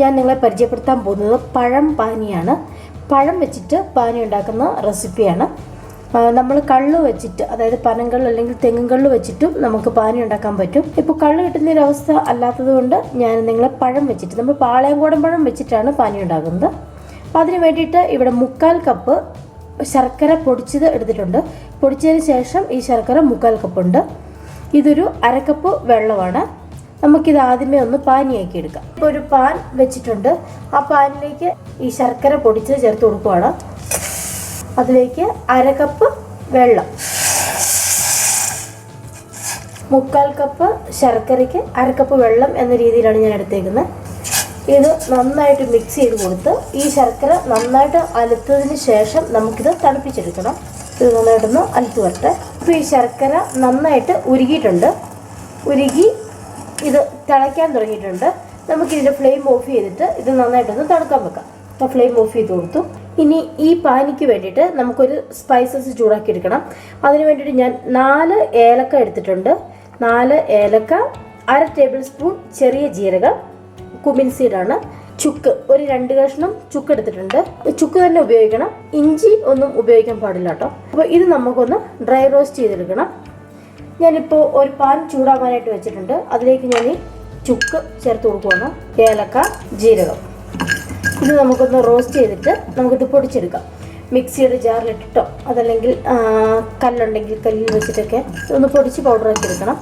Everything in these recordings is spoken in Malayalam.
ഞാൻ നിങ്ങളെ പരിചയപ്പെടുത്താൻ പോകുന്നത് പഴം പാനിയാണ്. പഴം വെച്ചിട്ട് പാനി ഉണ്ടാക്കുന്ന റെസിപ്പിയാണ്. നമ്മൾ കള്ള് വെച്ചിട്ട്, അതായത് പനങ്കള്ള് അല്ലെങ്കിൽ തെങ്ങുകള്ള് വെച്ചിട്ടും നമുക്ക് പാനി ഉണ്ടാക്കാൻ പറ്റും. ഇപ്പോൾ കള്ള് കിട്ടുന്നൊരവസ്ഥ അല്ലാത്തത് കൊണ്ട് ഞാൻ നിങ്ങളെ പഴം വെച്ചിട്ട്, നമ്മൾ പാളയംകോടൻ പഴം വെച്ചിട്ടാണ് പാനി ഉണ്ടാക്കുന്നത്. അപ്പോൾ അതിന് വേണ്ടിയിട്ട് ഇവിടെ 1/4 കപ്പ് ശർക്കര പൊടിച്ചത് എടുത്തിട്ടുണ്ട്. പൊടിച്ചതിന് ശേഷം ഈ ശർക്കര 1/4 കപ്പുണ്ട്. ഇതൊരു 1/2 കപ്പ് വെള്ളമാണ്. നമുക്കിത് ആദ്യമേ ഒന്ന് പാനിയാക്കി എടുക്കാം. ഇപ്പോൾ ഒരു പാൻ വെച്ചിട്ടുണ്ട്. ആ പാനിലേക്ക് ഈ ശർക്കര പൊടിച്ചത് ചേർത്ത് കൊടുക്കുകയാണ്. അതിലേക്ക് 1/2 കപ്പ് വെള്ളം, 1/4 കപ്പ് ശർക്കരയ്ക്ക് 1/2 കപ്പ് വെള്ളം എന്ന രീതിയിലാണ് ഞാൻ എടുത്തേക്കുന്നത്. ഇത് നന്നായിട്ട് മിക്സ് ചെയ്ത് കൊടുത്ത് ഈ ശർക്കര നന്നായിട്ട് അലുത്തതിന് ശേഷം നമുക്കിത് തണുപ്പിച്ചെടുക്കണം. ഇത് നന്നായിട്ടൊന്ന് അലുത്ത് വരട്ടെ. ഇപ്പോൾ ഈ ശർക്കര നന്നായിട്ട് ഉരുകിയിട്ടുണ്ട്. ഉരുകി ഇത് തിളയ്ക്കാൻ തുടങ്ങിയിട്ടുണ്ട്. നമുക്കിതിൻ്റെ ഫ്ലെയിം ഓഫ് ചെയ്തിട്ട് ഇത് നന്നായിട്ടൊന്ന് തണുക്കാൻ വെക്കാം. അപ്പോൾ ഫ്ലെയിം ഓഫ് ചെയ്ത് കൊടുത്തു. ഇനി ഈ പാനിക്ക് വേണ്ടിയിട്ട് നമുക്കൊരു സ്പൈസസ് ചൂടാക്കി എടുക്കണം. അതിന് വേണ്ടിയിട്ട് ഞാൻ 4 ഏലക്ക എടുത്തിട്ടുണ്ട്. 4 ഏലക്ക, 1/2 ടേബിൾ സ്പൂൺ ചെറിയ ജീരകം, കുമിൻ സീഡാണ്. ചുക്ക് ഒരു 2 കഷ്ണം ചുക്ക് എടുത്തിട്ടുണ്ട്. ചുക്ക് തന്നെ ഉപയോഗിക്കണം, ഇഞ്ചി ഒന്നും ഉപയോഗിക്കാൻ പാടില്ല കേട്ടോ. അപ്പോൾ ഇത് നമുക്കൊന്ന് ഡ്രൈ റോസ്റ്റ് ചെയ്തെടുക്കണം. ഞാനിപ്പോൾ ഒരു പാൻ ചൂടാകാനായിട്ട് വെച്ചിട്ടുണ്ട്. അതിലേക്ക് ഞാൻ ഈ ചുക്ക് ചേർത്ത് കൊടുക്കുകയാണ്. ഏലക്ക, ജീരകം, ഇത് നമുക്കൊന്ന് റോസ്റ്റ് ചെയ്തിട്ട് നമുക്കിത് പൊടിച്ചെടുക്കാം. മിക്സിയുടെ ജാറിലിട്ടിട്ടോ അതല്ലെങ്കിൽ കല്ലുണ്ടെങ്കിൽ കല്ലിൽ വെച്ചിട്ടൊക്കെ ഒന്ന് പൊടിച്ച് പൗഡറാക്കി എടുക്കണം.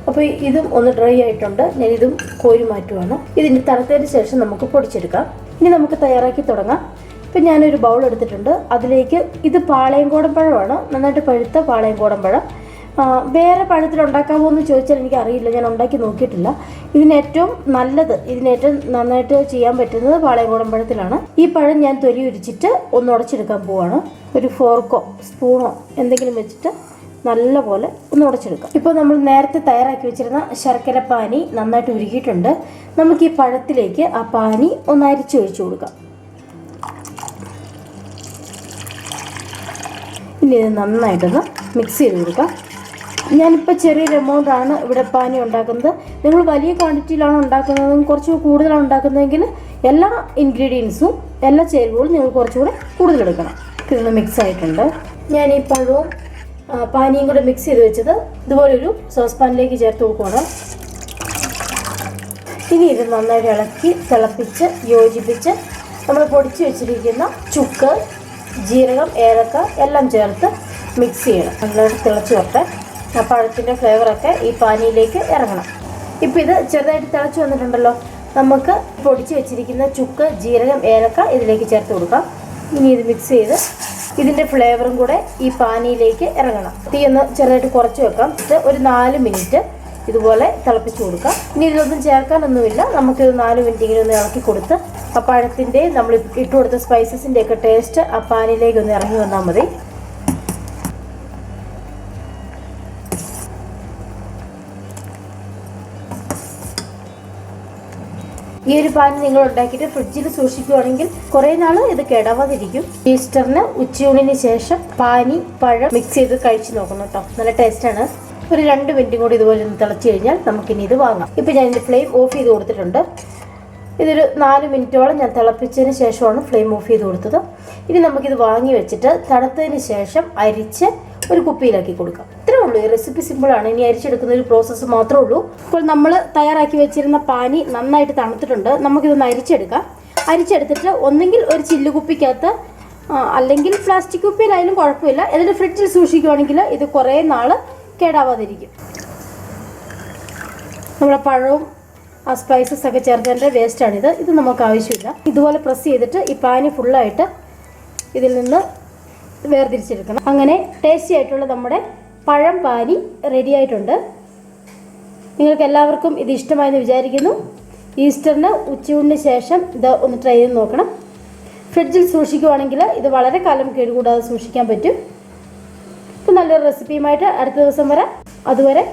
അപ്പോൾ ഇതും ഒന്ന് ഡ്രൈ ആയിട്ടുണ്ട്. ഞാനിതും കോരി മാറ്റുവാണ്. ഇതിന് തണുത്തതിന് ശേഷം നമുക്ക് പൊടിച്ചെടുക്കാം. ഇനി നമുക്ക് തയ്യാറാക്കി തുടങ്ങാം. ഇപ്പം ഞാനൊരു ബൗൾ എടുത്തിട്ടുണ്ട്. അതിലേക്ക്, ഇത് പാളയംകോടൻ പഴമാണ്, നന്നായിട്ട് പഴുത്ത പാളയംകോടൻ പഴം. വേറെ പഴത്തിൽ ഉണ്ടാക്കാമോ എന്ന് ചോദിച്ചാൽ എനിക്കറിയില്ല, ഞാൻ ഉണ്ടാക്കി നോക്കിയിട്ടില്ല. ഇതിനേറ്റവും നല്ലത്, ഇതിനേറ്റവും നന്നായിട്ട് ചെയ്യാൻ പറ്റുന്നത് പാളയംകോടൻ പഴത്തിലാണ്. ഈ പഴം ഞാൻ തൊലി ഉരിച്ചിട്ട് ഒന്ന് ഉടച്ചെടുക്കാൻ പോവാണ്. ഒരു ഫോർക്കോ സ്പൂണോ എന്തെങ്കിലും വെച്ചിട്ട് നല്ലപോലെ ഒന്ന് ഉടച്ചെടുക്കാം. ഇപ്പോൾ നമ്മൾ നേരത്തെ തയ്യാറാക്കി വെച്ചിരുന്ന ശർക്കര പാനി നന്നായിട്ട് ഉരുകിയിട്ടുണ്ട്. നമുക്ക് ഈ പഴത്തിലേക്ക് ആ പാനി ഒന്ന് അരിച്ചൊഴിച്ചു കൊടുക്കാം. ഇനി ഇത് നന്നായിട്ടൊന്ന് മിക്സ് ചെയ്ത് കൊടുക്കാം. ഞാനിപ്പോൾ ചെറിയൊരു എമൗണ്ടാണ് ഇവിടെ പാനി ഉണ്ടാക്കുന്നത്. നിങ്ങൾ വലിയ ക്വാണ്ടിറ്റിയിലാണ് ഉണ്ടാക്കുന്നതെങ്കിൽ, കുറച്ച് കൂടുതലാണ് ഉണ്ടാക്കുന്നതെങ്കിൽ എല്ലാ ഇൻഗ്രീഡിയൻസും, എല്ലാ ചേരുവകളും നിങ്ങൾ കുറച്ചുകൂടെ കൂടുതലെടുക്കണം. ഇതൊന്ന് മിക്സ് ആയിട്ടുണ്ട്. ഞാൻ ഈ പഴവും പാനിയും കൂടെ മിക്സ് ചെയ്ത് വെച്ചത് ഇതുപോലൊരു സോസ് പാനിലേക്ക് ചേർത്ത് കൊടുക്കണം. ഇനി ഇത് നന്നായിട്ട് ഇളക്കി തിളപ്പിച്ച് യോജിപ്പിച്ച് നമ്മൾ പൊടിച്ച് വെച്ചിരിക്കുന്ന ചുക്ക്, ജീരകം, ഏലക്ക എല്ലാം ചേർത്ത് മിക്സ് ചെയ്യണം. നന്നായിട്ട് തിളച്ച് വരട്ടെ. ആ പഴത്തിൻ്റെ ഫ്ലേവറൊക്കെ ഈ പാനിയിലേക്ക് ഇറങ്ങണം. ഇപ്പോൾ ഇത് ചെറുതായിട്ട് തിളച്ച് വന്നിട്ടുണ്ടല്ലോ. നമുക്ക് പൊടിച്ച് വെച്ചിരിക്കുന്ന ചുക്ക്, ജീരകം, ഏലക്ക ഇതിലേക്ക് ചേർത്ത് കൊടുക്കാം. ഇനി ഇത് മിക്സ് ചെയ്ത് ഇതിൻ്റെ ഫ്ലേവറും കൂടെ ഈ പാനിയിലേക്ക് ഇറങ്ങണം. തീ ഒന്ന് ചെറുതായിട്ട് കുറച്ച് വെക്കാം. ഇത് ഒരു 4 മിനിറ്റ് ഇതുപോലെ തിളപ്പിച്ച് കൊടുക്കാം. ഇനി ഇതിലൊന്നും ചേർക്കാനൊന്നുമില്ല. നമുക്കിത് 4 മിനിറ്റ് ഇങ്ങനെ ഒന്ന് ഇളക്കി കൊടുത്ത് ആ പഴത്തിൻ്റെ, നമ്മൾ ഇട്ട് കൊടുത്ത സ്പൈസസിൻ്റെ ഒക്കെ ടേസ്റ്റ് ആ പാനിയിലേക്ക് ഒന്ന് ഇറങ്ങി വന്നാൽ മതി. ഈ ഒരു പാനി നിങ്ങൾ ഉണ്ടാക്കിയിട്ട് ഫ്രിഡ്ജിൽ സൂക്ഷിക്കുകയാണെങ്കിൽ കുറേ നാൾ ഇത് കേടാവാതിരിക്കും. ഈസ്റ്ററിന് ഉച്ചയൂണിന് ശേഷം പാനി പഴം മിക്സ് ചെയ്ത് കഴിച്ച് നോക്കണം കേട്ടോ. നല്ല ടേസ്റ്റാണ്. ഒരു 2 മിനിറ്റും കൂടി ഇതുപോലെ ഒന്ന് തിളച്ച് കഴിഞ്ഞാൽ നമുക്കിനി ഇത് വാങ്ങാം. ഇപ്പം ഞാൻ ഇതിൻ്റെ ഫ്ലെയിം ഓഫ് ചെയ്ത് കൊടുത്തിട്ടുണ്ട്. ഇതൊരു 4 മിനിറ്റോളം ഞാൻ തിളപ്പിച്ചതിന് ശേഷമാണ് ഫ്ലെയിം ഓഫ് ചെയ്ത് കൊടുത്തത്. ഇനി നമുക്കിത് വാങ്ങി വെച്ചിട്ട് തണുത്തതിന് ശേഷം അരിച്ച് ഒരു കുപ്പിയിലാക്കി കൊടുക്കാം. ഇത്രേ ഉള്ളൂ. ഈ റെസിപ്പി സിമ്പിളാണ്. ഇനി അരിച്ചെടുക്കുന്ന ഒരു പ്രോസസ്സ് മാത്രമേ ഉള്ളൂ. ഇപ്പോൾ നമ്മൾ തയ്യാറാക്കി വെച്ചിരുന്ന പാനി നന്നായിട്ട് തണുത്തിട്ടുണ്ട്. നമുക്കിതൊന്ന് അരിച്ചെടുക്കാം. അരിച്ചെടുത്തിട്ട് ഒന്നെങ്കിൽ ഒരു ചില്ല് കുപ്പിക്കകത്ത്, അല്ലെങ്കിൽ പ്ലാസ്റ്റിക് കുപ്പിയിലായാലും കുഴപ്പമില്ല. എന്നിട്ട് ഫ്രിഡ്ജിൽ സൂക്ഷിക്കുകയാണെങ്കിൽ ഇത് കുറേ നാൾ കേടാവാതിരിക്കും. നമ്മുടെ പഴവും ആ സ്പൈസസ് ഒക്കെ ചേർത്തതിൻ്റെ വേസ്റ്റാണിത്. ഇത് നമുക്ക് ആവശ്യമില്ല. ഇതുപോലെ പ്രസ് ചെയ്തിട്ട് ഈ പാനി ഫുള്ളായിട്ട് ഇതിൽ നിന്ന് വേർതിരിച്ചെടുക്കണം. അങ്ങനെ ടേസ്റ്റി ആയിട്ടുള്ള നമ്മുടെ പഴം പാനി റെഡി ആയിട്ടുണ്ട്. നിങ്ങൾക്ക് എല്ലാവർക്കും ഇത് ഇഷ്ടമായെന്ന് വിചാരിക്കുന്നു. ഈസ്റ്ററിന് ഉച്ചയൂണിന് ശേഷം ഇത് ഒന്ന് ട്രൈ ചെയ്ത് നോക്കണം. ഫ്രിഡ്ജിൽ സൂക്ഷിക്കുകയാണെങ്കിൽ ഇത് വളരെ കാലം കേടുകൂടാതെ സൂക്ഷിക്കാൻ പറ്റും. ഇപ്പോൾ നല്ലൊരു റെസിപ്പിയുമായിട്ട് അടുത്ത ദിവസം വരാം. അതുവരെ